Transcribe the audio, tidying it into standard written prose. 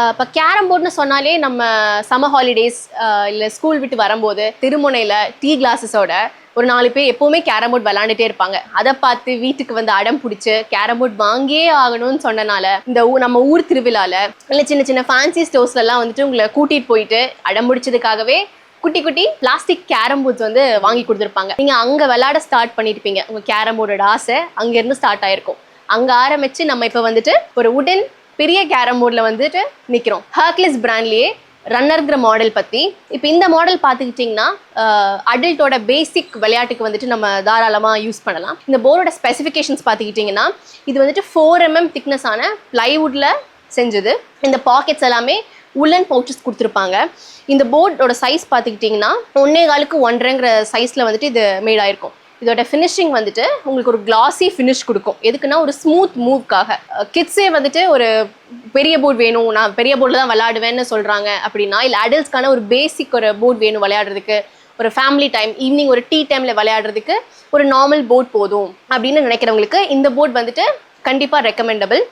இப்போ கேரம் போர்டுன்னு சொன்னாலே நம்ம சம்மர் ஹாலிடேஸ் இல்லை ஸ்கூல் விட்டு வரும்போது திருமுனையில் டீ கிளாஸஸோட ஒரு 4 பேர் எப்போவுமே கேரம் போர்டு விளாண்டுட்டே இருப்பாங்க. அதை பார்த்து வீட்டுக்கு வந்து அடம் பிடிச்சி கேரம் போர்டு வாங்கியே ஆகணும்னு சொன்னனால இந்த நம்ம ஊர் திருவிழாவில் இல்லை சின்ன சின்ன ஃபேன்சி ஸ்டோர்ஸ்லாம் வந்துட்டு உங்களை கூட்டிகிட்டு போயிட்டு அடம் பிடிச்சதுக்காகவே குட்டி குட்டி பிளாஸ்டிக் கேரம் போர்ட்ஸ் வந்து வாங்கி கொடுத்துருப்பாங்க. நீங்கள் அங்கே விளாட ஸ்டார்ட் பண்ணியிருப்பீங்க. உங்கள் கேரம் போர்டோட ஆசை அங்கேருந்து ஸ்டார்ட் ஆயிருக்கும். அங்கே ஆரம்பித்து நம்ம இப்போ வந்துட்டு ஒரு உடன் பெரிய கேரம் போர்டில் வந்துட்டு நிற்கிறோம். ஹர்க்லிஸ் பிராண்ட்லேயே ரன்னர்ங்கிற மாடல் பற்றி. இப்போ இந்த மாடல் பார்த்துக்கிட்டிங்கன்னா அடல்ட்டோட பேசிக் விளையாட்டுக்கு வந்துட்டு நம்ம தாராளமாக யூஸ் பண்ணலாம். இந்த போர்டோட ஸ்பெசிஃபிகேஷன்ஸ் பார்த்துக்கிட்டிங்கன்னா இது வந்துட்டு 4 mm திக்னஸான பிளைவுட்டில் செஞ்சது. இந்த பாக்கெட்ஸ் எல்லாமே உல்லன் பவுச்சஸ் கொடுத்துருப்பாங்க. இந்த போர்டோட சைஸ் பார்த்துக்கிட்டிங்கன்னா 1.25 × 1.5ங்கிற சைஸில் வந்துட்டு இது மேட் ஆயிருக்கும். இதோட ஃபினிஷிங் வந்துட்டு உங்களுக்கு ஒரு கிளாஸி ஃபினிஷ் கொடுக்கும். எதுக்குன்னா ஒரு ஸ்மூத் மூவ்க்காக. கிட்ஸே வந்துட்டு ஒரு பெரிய போர்டு வேணும், நான் பெரிய போர்டில் தான் விளையாடுவேன்னு சொல்கிறாங்க அப்படின்னா, இல்லை அடல்ட்ஸ்க்கான ஒரு பேசிக் ஒரு போர்டு வேணும் விளையாடுறதுக்கு, ஒரு ஃபேமிலி டைம் ஈவினிங் ஒரு டீ டைமில் விளையாடுறதுக்கு ஒரு நார்மல் போர்ட் போதும் அப்படின்னு நினைக்கிறவங்களுக்கு இந்த போர்டு வந்துட்டு கண்டிப்பாக ரெக்கமெண்டபிள்.